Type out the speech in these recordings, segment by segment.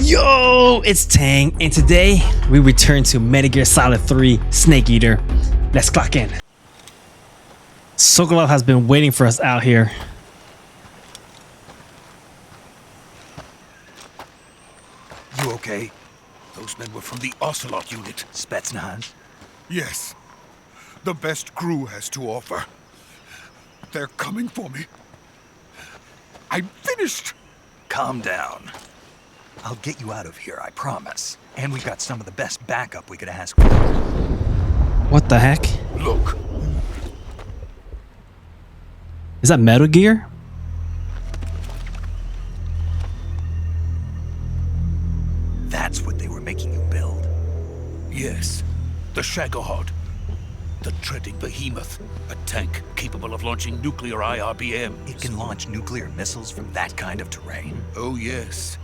Yo, it's Tang, and today we return to Metal Gear Solid 3 Snake Eater. Let's clock in. Sokolov has been waiting for us out here. You okay? Those men were from the Ocelot unit. Spetsnaz? Yes. The best crew has to offer. They're coming for me. I'm finished. Calm down. I'll get you out of here, I promise. And we've got some of the best backup we could ask for. What the heck? Look. Is that Metal Gear? That's what they were making you build. Yes, the Shagohod. The treading behemoth. A tank capable of launching nuclear IRBMs. It can launch nuclear missiles from that kind of terrain. Oh yes.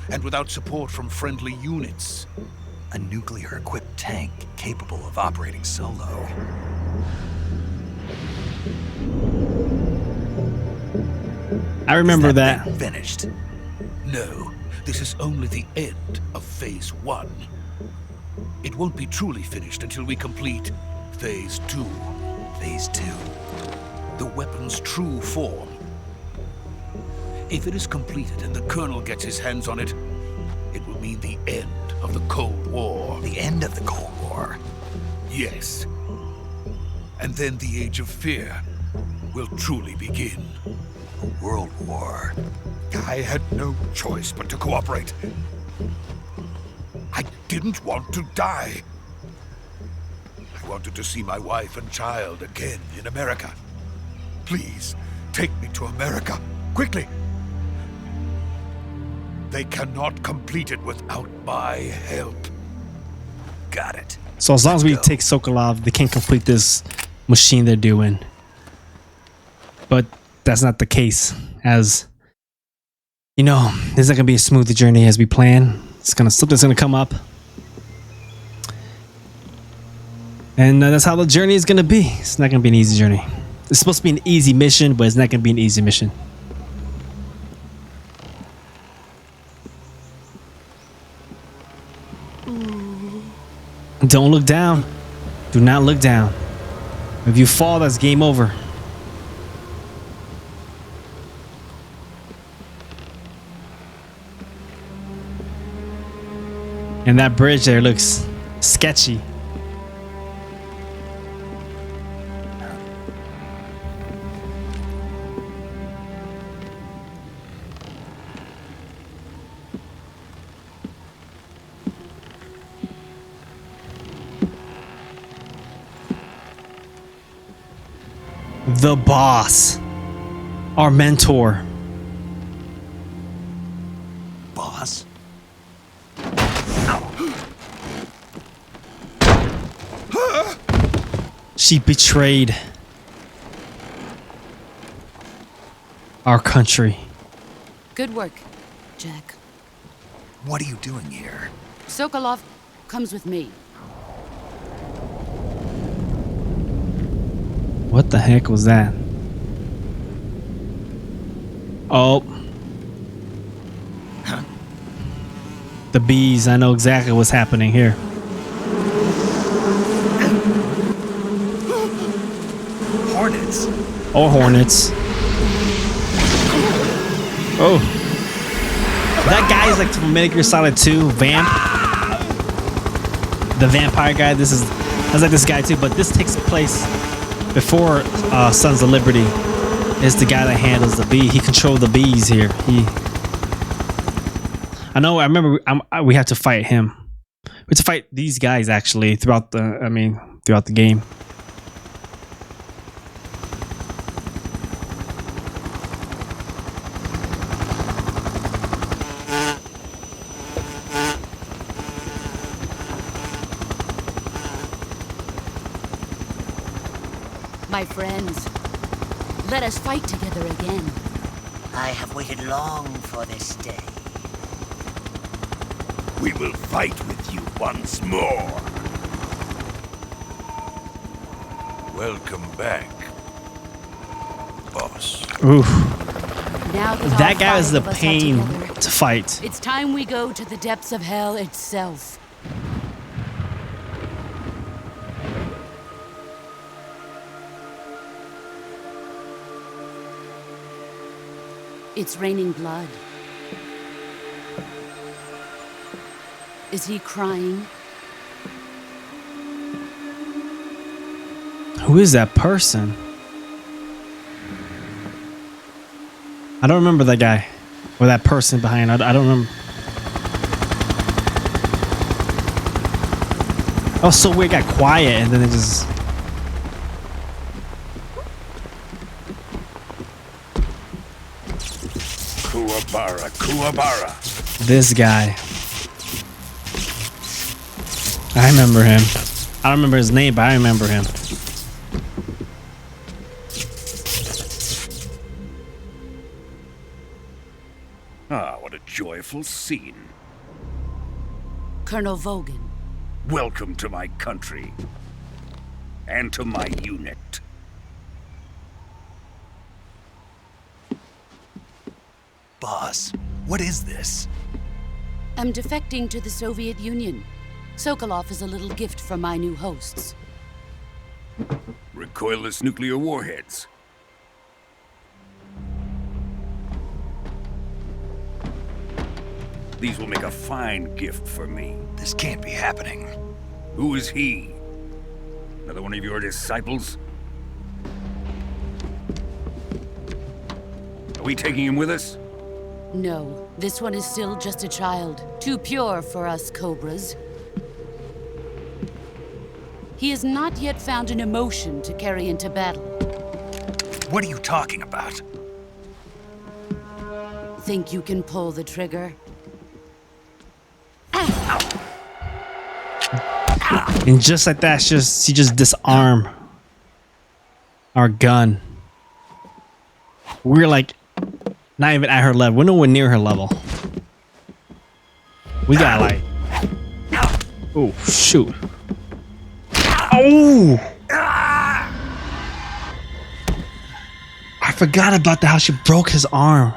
And without support from friendly units. A nuclear-equipped tank capable of operating solo. I remember that. Thing finished. No, this is only the end of Phase 1. It won't be truly finished until we complete Phase 2. Phase 2. The weapon's true form. If it is completed and the Colonel gets his hands on it, it will mean the end of the Cold War. The end of the Cold War? Yes. And then the Age of Fear will truly begin. A world war. I had no choice but to cooperate. I didn't want to die. I wanted to see my wife and child again in America. Please, take me to America, quickly. They cannot complete it without my help. Got it. So as long as we take Sokolov, they can complete this machine they're doing. But that's not the case, as you know, this is not gonna be a smooth journey as we plan. Something's gonna come up, and that's how the journey is gonna be. It's not gonna be an easy journey. It's supposed to be an easy mission, but it's not gonna be an easy mission. Don't look down. Do not look down. If you fall, that's game over. And that bridge there looks sketchy. The boss. Our mentor. Boss? She betrayed our country. Good work, Jack. What are you doing here? Sokolov comes with me. What the heck was that? Oh. Huh? The bees. I know exactly what's happening here. Hornets. Or hornets. Oh. That guy is like from Metal Gear Solid 2, Vamp. The vampire guy. I was like this guy too, but this takes place before Sons of Liberty. Is the guy that handles the bee. He controlled the bees here. I remember we have to fight him. We have to fight these guys actually throughout the game. My friends, let us fight together again. I have waited long for this day. We will fight with you once more. Welcome back, boss. Oof. Now that That all guy is the five of us are pain together, to fight. it's time we go to the depths of hell itself. It's raining blood. Is he crying? Who is that person? I don't remember that guy or that person behind. I don't remember. Oh, so weird. Got quiet and then it just. Kuwabara. This guy. I remember him. I don't remember his name, but I remember him. Ah, what a joyful scene. Colonel Vogan. Welcome to my country. And to my unit. Boss, what is this? I'm defecting to the Soviet Union. Sokolov is a little gift from my new hosts. Recoilless nuclear warheads. These will make a fine gift for me. This can't be happening. Who is he? Another one of your disciples? Are we taking him with us? No, this one is still just a child. Too pure for us Cobras. He has not yet found an emotion to carry into battle. What are you talking about? Think you can pull the trigger? And just like that, she just disarmed our gun. We're like not even at her level. We're nowhere near her level. We got like, oh shoot. Oh! I forgot about that, how she broke his arm.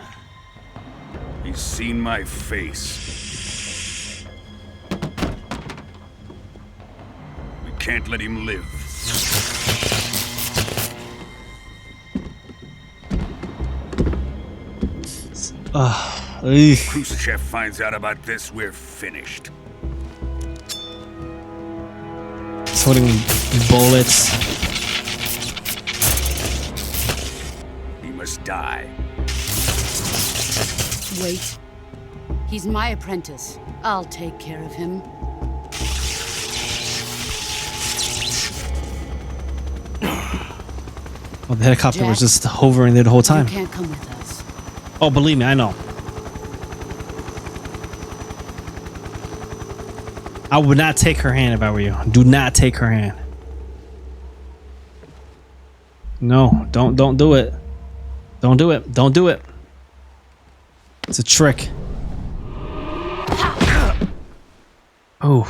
He's seen my face. We can't let him live. Khrushchev finds out about this, we're finished. He's holding bullets. He must die. Wait. He's my apprentice. I'll take care of him. Oh, the helicopter Jack, was just hovering there the whole You time. can't come with us. Oh, believe me, I know. I would not take her hand if I were you. Do not take her hand. No, don't do it. Don't do it. Don't do it. It's a trick. Oh.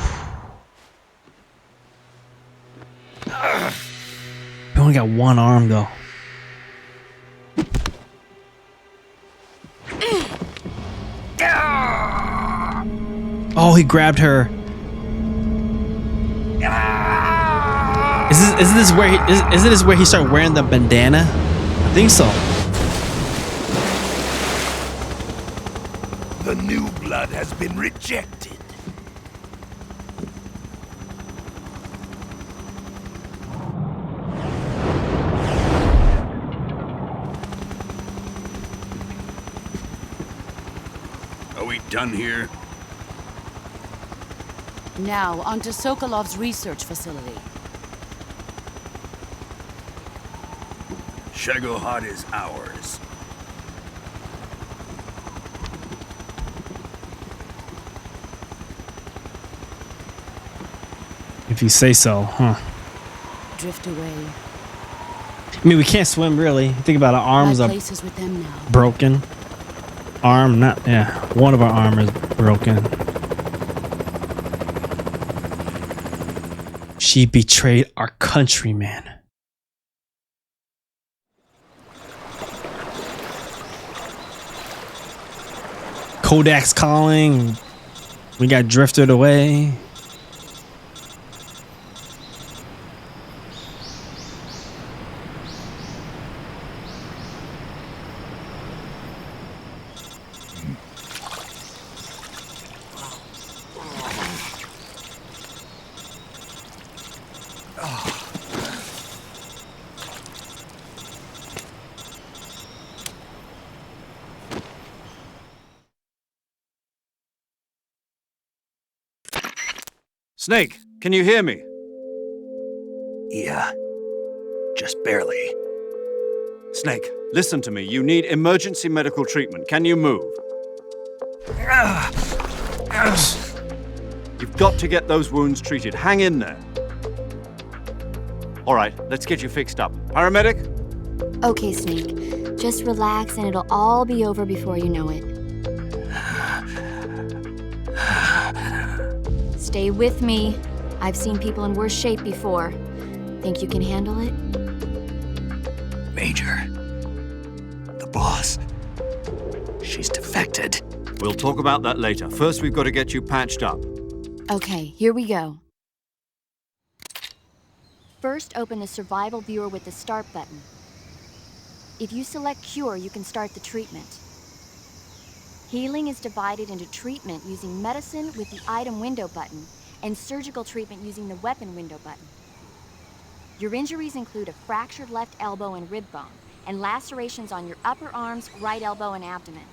We only got one arm though. Oh, he grabbed her. Is this where he is this where he started wearing the bandana? I think so. The new blood has been rejected. Are we done here? Now, onto Sokolov's research facility. Shagohod is ours. If you say so, huh? Drift away. I mean, we can't swim really. Think about it, our arms My are place is with them now. broken. Arm, not, yeah. One of our arm is broken. She betrayed our country, man. Kodak's calling. We got drifted away. Snake, can you hear me? Yeah. Just barely. Snake, listen to me. You need emergency medical treatment. Can you move? You've got to get those wounds treated. Hang in there. All right, let's get you fixed up. Paramedic? Okay, Snake. Just relax and it'll all be over before you know it. Stay with me. I've seen people in worse shape before. Think you can handle it? Major. The boss. She's defected. We'll talk about that later. First, we've got to get you patched up. Okay, here we go. First, open the survival viewer with the start button. If you select cure, you can start the treatment. Healing is divided into treatment using medicine with the item window button and surgical treatment using the weapon window button. Your injuries include a fractured left elbow and rib bone and lacerations on your upper arms, right elbow, and abdomen.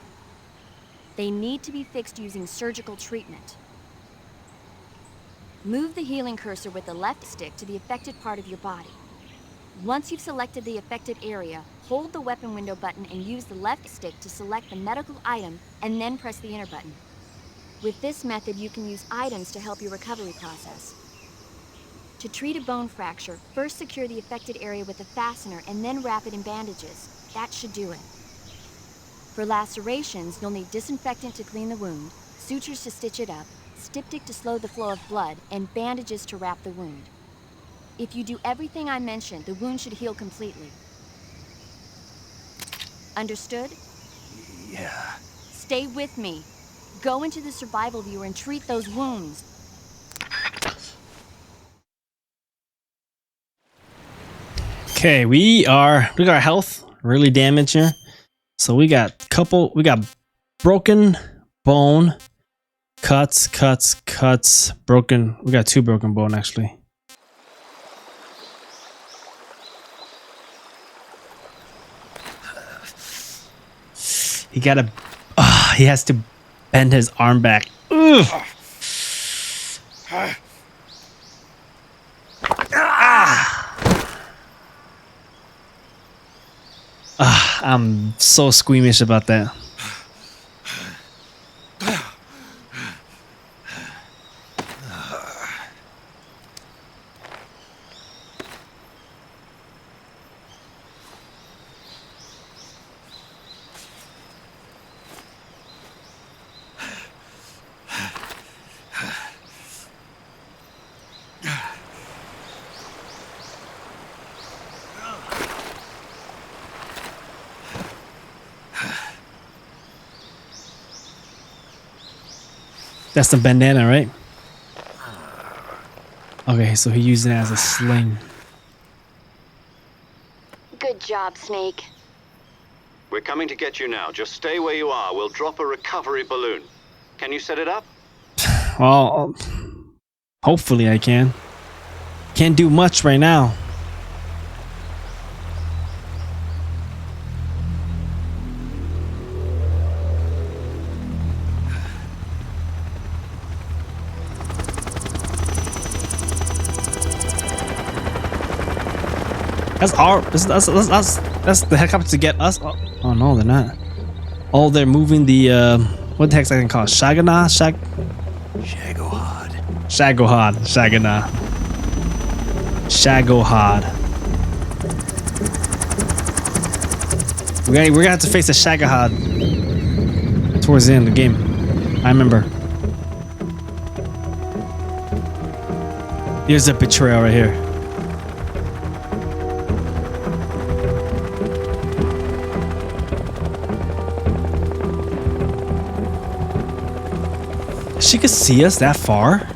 They need to be fixed using surgical treatment. Move the healing cursor with the left stick to the affected part of your body. Once you've selected the affected area, hold the weapon window button and use the left stick to select the medical item and then press the enter button. With this method, you can use items to help your recovery process. To treat a bone fracture, first secure the affected area with a fastener and then wrap it in bandages. That should do it. For lacerations, you'll need disinfectant to clean the wound, sutures to stitch it up, styptic to slow the flow of blood, and bandages to wrap the wound. If you do everything I mentioned, the wound should heal completely. Understood? Yeah. Stay with me. Go into the survival viewer and treat those wounds. Okay, we got our health really damaged here. So we got broken bone, cuts, broken. We got 2 broken bone actually. He has to bend his arm back. Ugh. I'm so squeamish about that. That's the bandana, right? Okay, so he used it as a sling. Good job, Snake. We're coming to get you now. Just stay where you are. We'll drop a recovery balloon. Can you set it up? Well, hopefully I can. Can't do much right now. That's the helicopter to get us. Oh no, they're not. Oh, they're moving the what the heck's that thing called? Shagohod. We're gonna have to face a Shagohod towards the end of the game. I remember. Here's a betrayal right here. She could see us that far?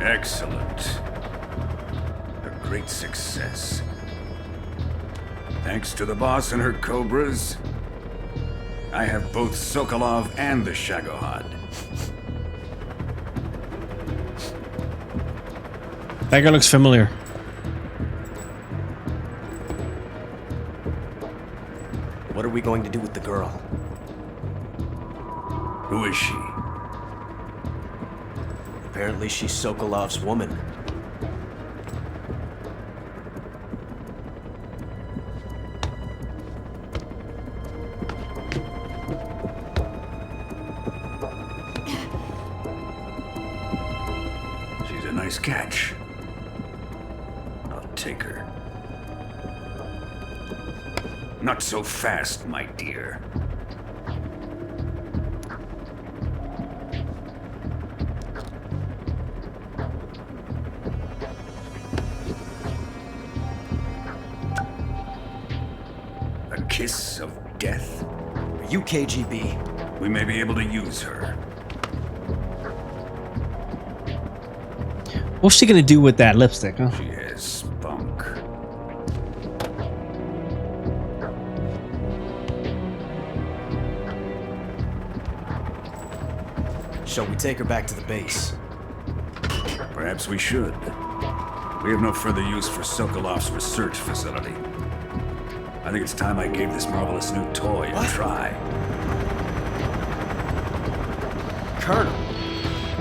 Excellent. A great success. Thanks to the boss and her cobras, I have both Sokolov and the Shagohod. That guy looks familiar. What are we going to do with the girl? Who is she? Apparently she's Sokolov's woman. She's a nice catch. I'll take her. Not so fast, my dear. A kiss of death? Are you KGB? We may be able to use her. What's she gonna do with that lipstick, huh? She has spunk. Shall we take her back to the base? Perhaps we should. We have no further use for Sokolov's research facility. I think it's time I gave this marvelous new toy a try. Colonel,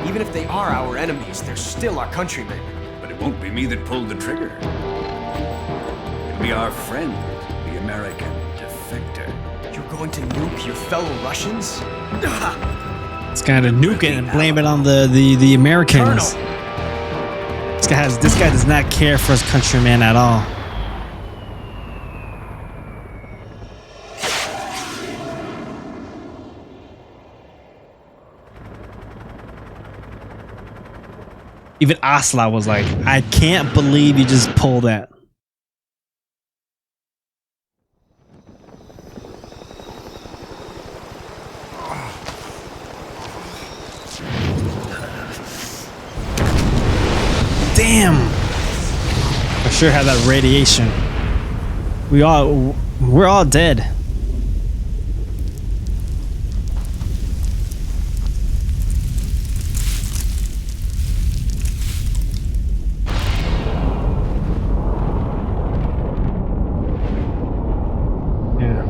even if they are our enemies, they're still our countrymen. But it won't be me that pulled the trigger. It'll be our friend, the American defector. You're going to nuke your fellow Russians? It's kind of nuke it and blame it on the Americans. Colonel. This guy does not care for his countrymen at all. Even Asla was like, I can't believe you just pulled that. Damn! I sure had that radiation. We're all dead. Yeah.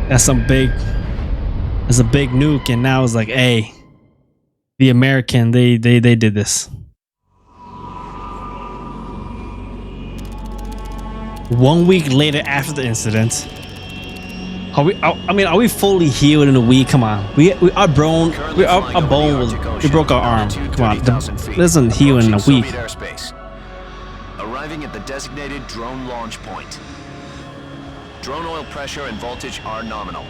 That's a big nuke, and now it's like, hey, the American, they did this. 1 week later after the incident, are we fully healed in a week? Come on, our bone we broke our arm. Come on, doesn't heal in a week. Arriving at the designated drone launch point. Drone oil pressure and voltage are nominal.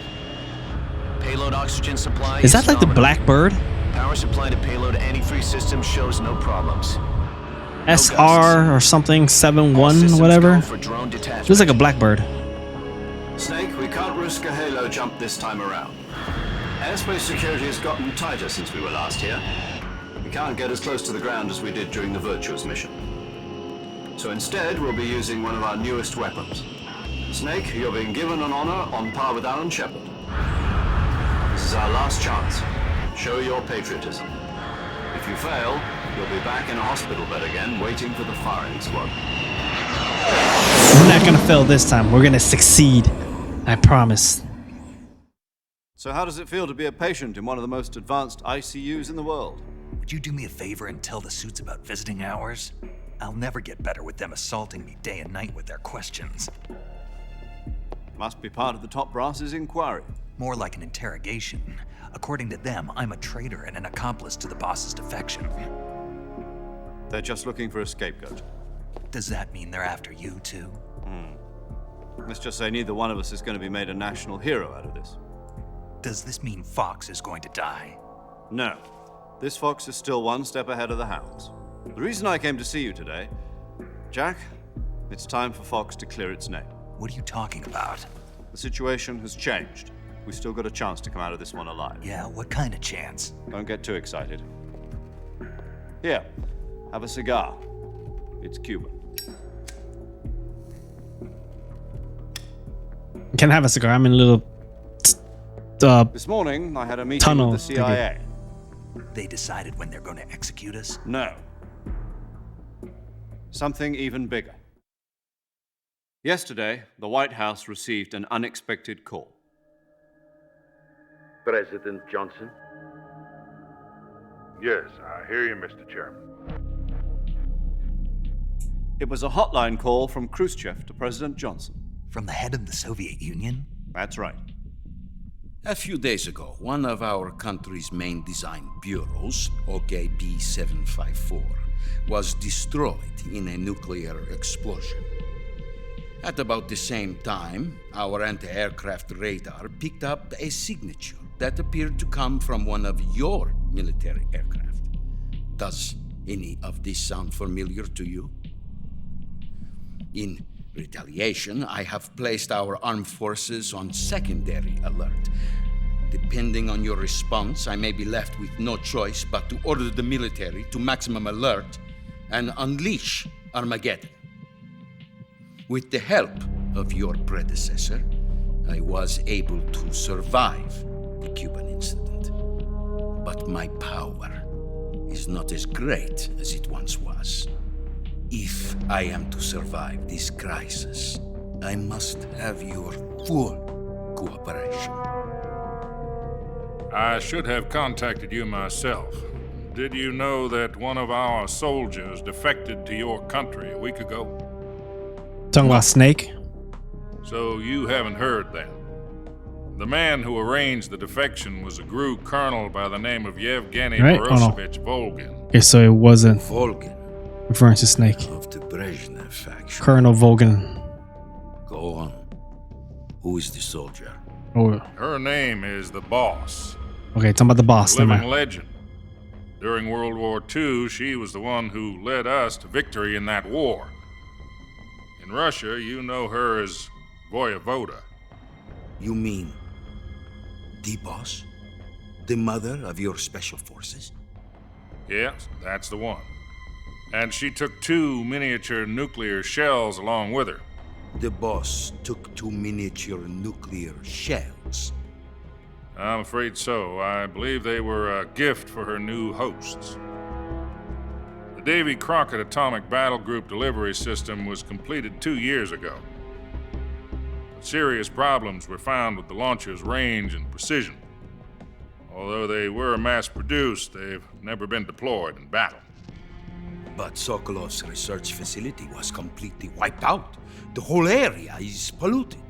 Payload oxygen supply Is that like the Blackbird? Power supply to payload antifreeze system shows no problems. SR or something 7-1 whatever. Looks like a Blackbird. Snake, we can't risk a halo jump this time around. Airspace security has gotten tighter since we were last here. We can't get as close to the ground as we did during the Virtuous mission. So instead, we'll be using one of our newest weapons. Snake, you're being given an honor on par with Alan Shepard. This is our last chance. Show your patriotism. If you fail, You'll be back in a hospital bed again, waiting for the firing squad. We're not gonna fail this time. We're gonna succeed. I promise. So how does it feel to be a patient in one of the most advanced ICUs in the world? Would you do me a favor and tell the suits about visiting hours? I'll never get better with them assaulting me day and night with their questions. Must be part of the top brass's inquiry. More like an interrogation. According to them, I'm a traitor and an accomplice to the boss's defection. They're just looking for a scapegoat. Does that mean they're after you too? Let's just say neither one of us is going to be made a national hero out of this. Does this mean Fox is going to die? No. This fox is still one step ahead of the hounds. The reason I came to see you today, Jack, it's time for Fox to clear its name. What are you talking about? The situation has changed. We've still got a chance to come out of this one alive. Yeah, what kind of chance? Don't get too excited. Here, have a cigar. It's Cuban. Can I have a cigar? I'm in a little This morning, I had a meeting tunnel with the CIA. They decided when they're going to execute us? No. Something even bigger. Yesterday, the White House received an unexpected call. President Johnson? Yes, I hear you, Mr. Chairman. It was a hotline call from Khrushchev to President Johnson. From the head of the Soviet Union? That's right. A few days ago, one of our country's main design bureaus, OKB754, was destroyed in a nuclear explosion. At about the same time, our anti-aircraft radar picked up a signature that appeared to come from one of your military aircraft. Does any of this sound familiar to you? In retaliation, I have placed our armed forces on secondary alert. Depending on your response, I may be left with no choice but to order the military to maximum alert and unleash Armageddon. With the help of your predecessor, I was able to survive the Cuban incident. But my power is not as great as it once was. If I am to survive this crisis, I must have your full cooperation. I should have contacted you myself. Did you know that one of our soldiers defected to your country a week ago? Talking about Snake? So you haven't heard then. The man who arranged the defection was a GRU colonel by the name of Yevgeny Borisovich Volgin. Okay, so it wasn't Volgin, referring to Snake. of the Brezhnev faction. Colonel Volgin. Go on. Who is the soldier? Oh, Her name is the Boss. okay, talking about the boss. A Never living mind. legend. During World War II, she was the one who led us to victory in that war. In Russia, you know her as Voyevoda. You mean the boss? The mother of your special forces? Yes, that's the one. And she took 2 miniature nuclear shells along with her. The boss took 2 miniature nuclear shells. I'm afraid so. I believe they were a gift for her new hosts. The Davy Crockett Atomic Battle Group delivery system was completed 2 years ago. But serious problems were found with the launcher's range and precision. Although they were mass-produced, they've never been deployed in battle. But Sokolov's research facility was completely wiped out. The whole area is polluted.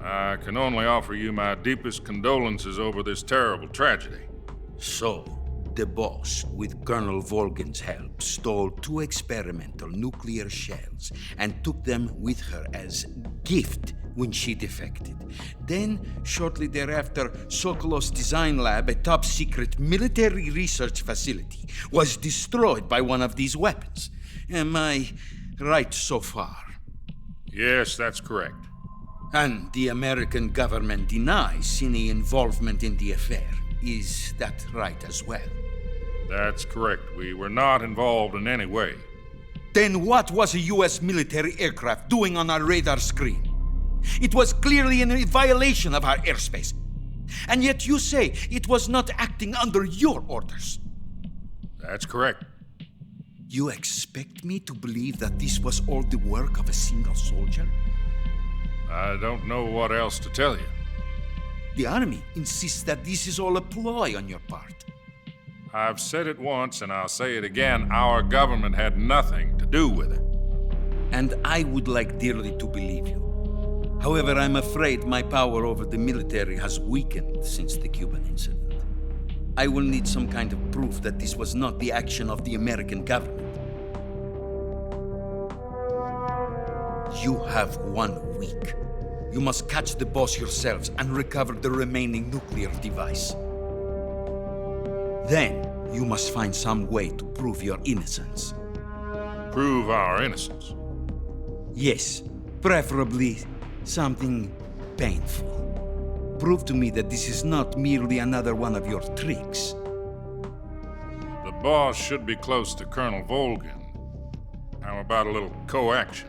I can only offer you my deepest condolences over this terrible tragedy. So, the boss, with Colonel Volgin's help, stole 2 experimental nuclear shells and took them with her as gift when she defected. Then, shortly thereafter, Sokolov's design lab, a top-secret military research facility, was destroyed by one of these weapons. Am I right so far? Yes, that's correct. And the American government denies any involvement in the affair. Is that right as well? That's correct. We were not involved in any way. Then what was a U.S. military aircraft doing on our radar screen? It was clearly in violation of our airspace. And yet you say it was not acting under your orders. That's correct. You expect me to believe that this was all the work of a single soldier? I don't know what else to tell you. The army insists that this is all a ploy on your part. I've said it once and I'll say it again. Our government had nothing to do with it. And I would like dearly to believe you. However, I'm afraid my power over the military has weakened since the Cuban incident. I will need some kind of proof that this was not the action of the American government. You have 1 week. You must catch the boss yourselves and recover the remaining nuclear device. Then, you must find some way to prove your innocence. Prove our innocence? Yes, preferably something painful. Prove to me that this is not merely another one of your tricks. The boss should be close to Colonel Volgin. How about a little co-action?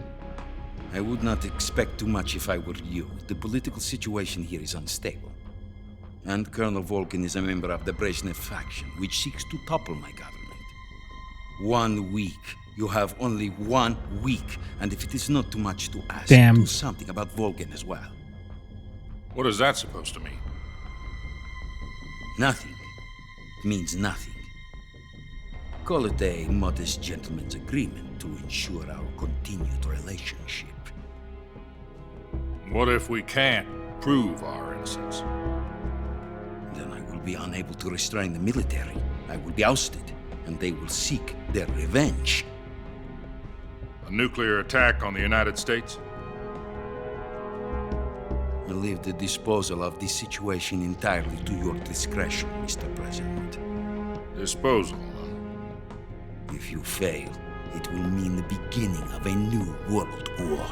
I would not expect too much if I were you. The political situation here is unstable. And Colonel Volgin is a member of the Brezhnev faction, which seeks to topple my government. 1 week. You have only 1 week. And if it is not too much to ask, do something about Volgin as well. What is that supposed to mean? Nothing. It means nothing. Call it a modest gentleman's agreement to ensure our continued relationship. What if we can't prove our innocence? Then I will be unable to restrain the military. I will be ousted, and they will seek their revenge. A nuclear attack on the United States? I leave the disposal of this situation entirely to your discretion, Mr. President. Disposal? If you fail, it will mean the beginning of a new world war.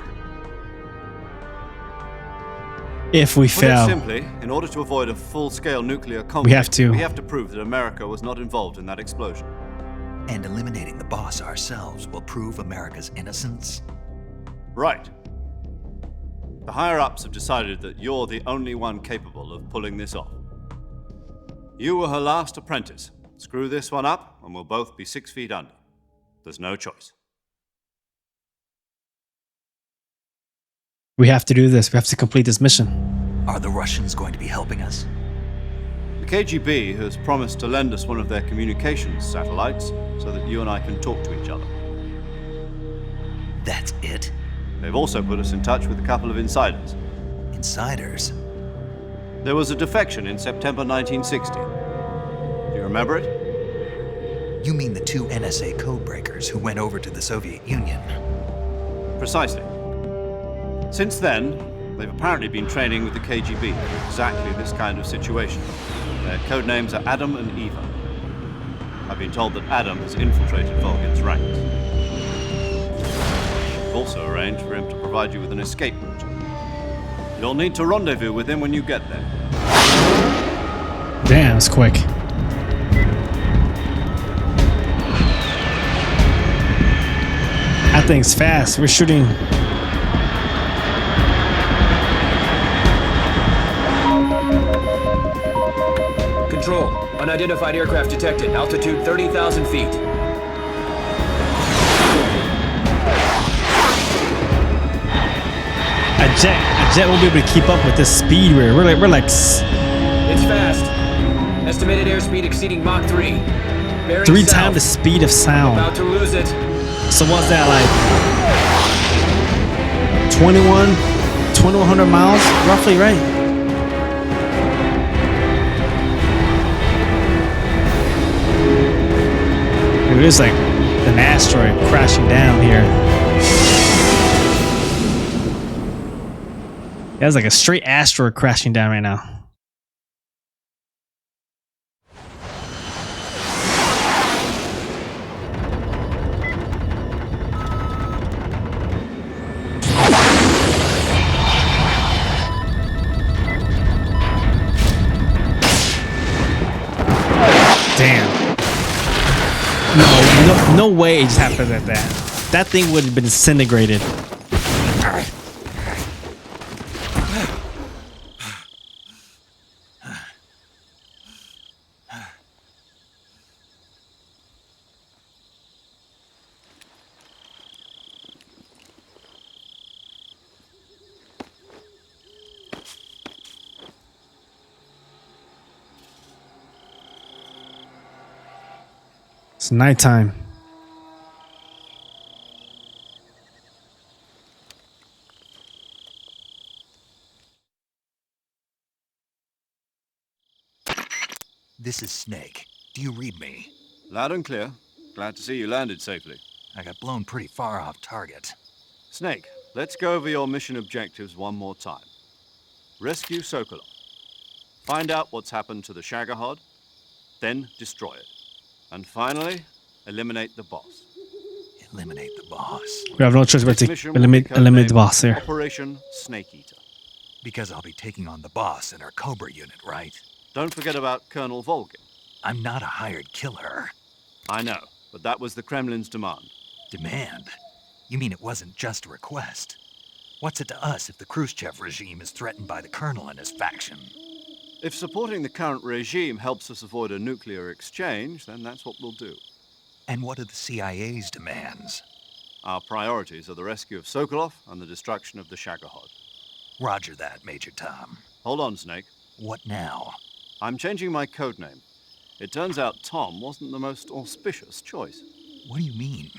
If we fail, simply, in order to avoid a full-scale nuclear conflict, we have to prove that America was not involved in that explosion. And eliminating the boss ourselves will prove America's innocence? Right. The higher-ups have decided that you're the only one capable of pulling this off. You were her last apprentice. Screw this one up, and we'll both be 6 feet under. There's no choice. we have to do this. We have to complete this mission. Are the Russians going to be helping us? The KGB has promised to lend us one of their communications satellites so that you and I can talk to each other. That's it? They've also put us in touch with a couple of insiders. Insiders? There was a defection in September 1960. Do you remember it? You mean the 2 NSA codebreakers who went over to the Soviet Union? Precisely. Since then, they've apparently been training with the KGB for exactly this kind of situation. Their codenames are Adam and Eva. I've been told that Adam has infiltrated Volgin's ranks. We've also arranged for him to provide you with an escape route. You'll need to rendezvous with him when you get there. Damn, it's quick. That thing's fast. We're shooting. Control. Unidentified aircraft detected. Altitude 30,000 feet. A jet won't be able to keep up with this speed. We're like. It's fast. Estimated airspeed exceeding Mach 3. Bearing 3 south. times the speed of sound. About to lose it. So what's that like? 2100 miles, roughly, right? It is like an asteroid crashing down here. That's like a straight asteroid crashing down right now. Damn. No way it just happened like that. That thing would have been disintegrated. It's nighttime. This is Snake. Do you read me? Loud and clear. Glad to see you landed safely. I got blown pretty far off target. Snake, let's go over your mission objectives one more time. Rescue Sokolov. Find out what's happened to the Shagohod, then destroy it. And finally, eliminate the boss. Eliminate the boss. We have no choice but to eliminate the boss here. Operation Snake Eater. Because I'll be taking on the boss in our Cobra unit, right? Don't forget about Colonel Volgin. I'm not a hired killer. I know, but that was the Kremlin's demand. Demand? You mean it wasn't just a request? What's it to us if the Khrushchev regime is threatened by the Colonel and his faction? If supporting the current regime helps us avoid a nuclear exchange, then that's what we'll do. And what are the CIA's demands? Our priorities are the rescue of Sokolov and the destruction of the Shagohod. Roger that, Major Tom. Hold on, Snake. What now? I'm changing my codename. It turns out Tom wasn't the most auspicious choice. What do you mean?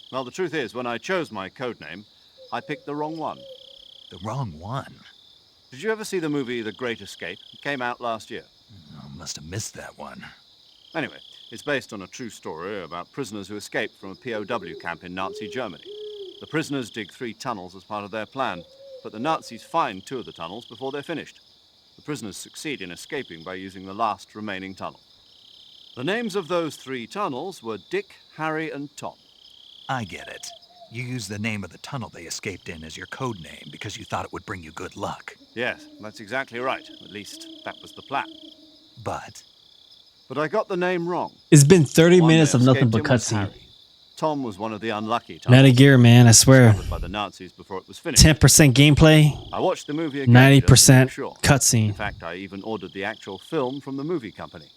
Well, the truth is, when I chose my codename, I picked the wrong one. The wrong one? Did you ever see the movie The Great Escape? It came out last year. Oh, must have missed that one. Anyway, it's based on a true story about prisoners who escaped from a POW camp in Nazi Germany. The prisoners dig 3 tunnels as part of their plan, but the Nazis find 2 of the tunnels before they're finished. The prisoners succeed in escaping by using the last remaining tunnel. The names of those 3 tunnels were Dick, Harry, and Tom. I get it. You used the name of the tunnel they escaped in as your code name because you thought it would bring you good luck. Yes, that's exactly right. At least, that was the plan. But I got the name wrong. It's been 30 The one minutes that of nothing but escaped him was cutscene. Harry. Tom was one of the unlucky tunnels. Metal Gear, man, I swear. Discovered by the Nazis before it was finished. 10% gameplay, I watched the movie again. 90% sure. cutscene. In fact, I even ordered the actual film from the movie company.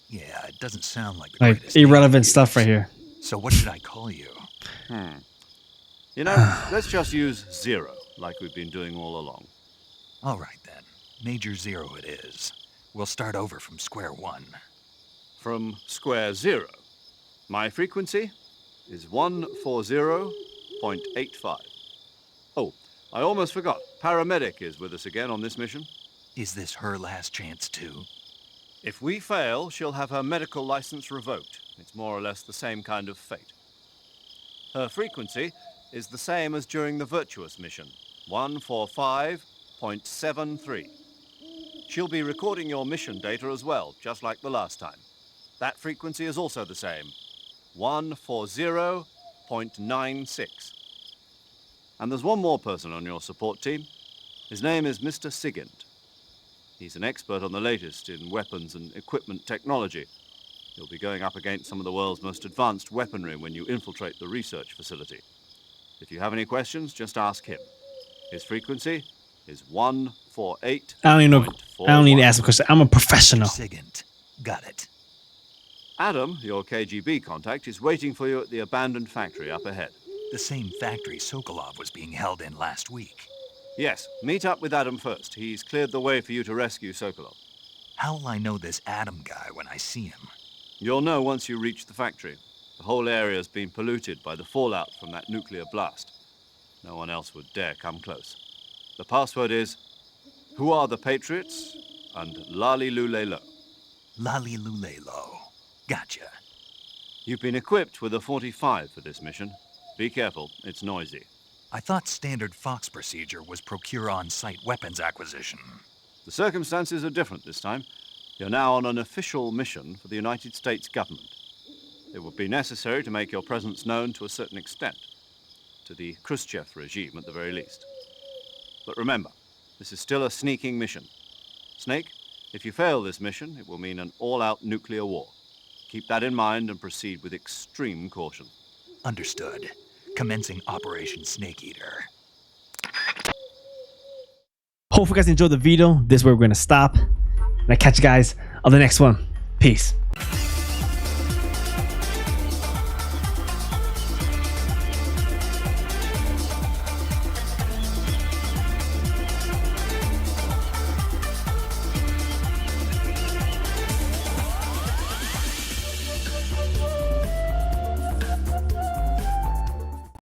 yeah, it doesn't sound like the Like greatest irrelevant name. stuff right here. So what should I call you? You know, let's just use Zero, like we've been doing all along. All right then. Major Zero it is. We'll start over from square one. From square 0. My frequency is 140.85. Oh, I almost forgot. Paramedic is with us again on this mission. Is this her last chance too? If we fail, she'll have her medical license revoked. It's more or less the same kind of fate. Her frequency is the same as during the Virtuous mission, 145.73. She'll be recording your mission data as well, just like the last time. That frequency is also the same, 140.96. And there's one more person on your support team. His name is Mr. Sigint. He's an expert on the latest in weapons and equipment technology. You'll be going up against some of the world's most advanced weaponry when you infiltrate the research facility. If you have any questions, just ask him. His frequency is 148. I don't even know. I don't need to ask a question. I'm a professional. Sigint. Got it. Adam, your KGB contact, is waiting for you at the abandoned factory up ahead. The same factory Sokolov was being held in last week. Yes, meet up with Adam first. He's cleared the way for you to rescue Sokolov. How will I know this Adam guy when I see him? You'll know once you reach the factory. The whole area's been polluted by the fallout from that nuclear blast. No one else would dare come close. The password is, "Who are the Patriots?" and "Lali Lulelo." Lali Lulelo. Gotcha. You've been equipped with a 45 for this mission. Be careful, it's noisy. I thought standard Fox procedure was procure on-site weapons acquisition. The circumstances are different this time. You're now on an official mission for the United States government. It would be necessary to make your presence known to a certain extent, to the Khrushchev regime at the very least. But remember, this is still a sneaking mission. Snake, if you fail this mission, it will mean an all-out nuclear war. Keep that in mind and proceed with extreme caution. Understood. Commencing Operation Snake Eater. Hope you guys enjoyed the video. This is where we're going to stop. And I catch you guys on the next one. Peace.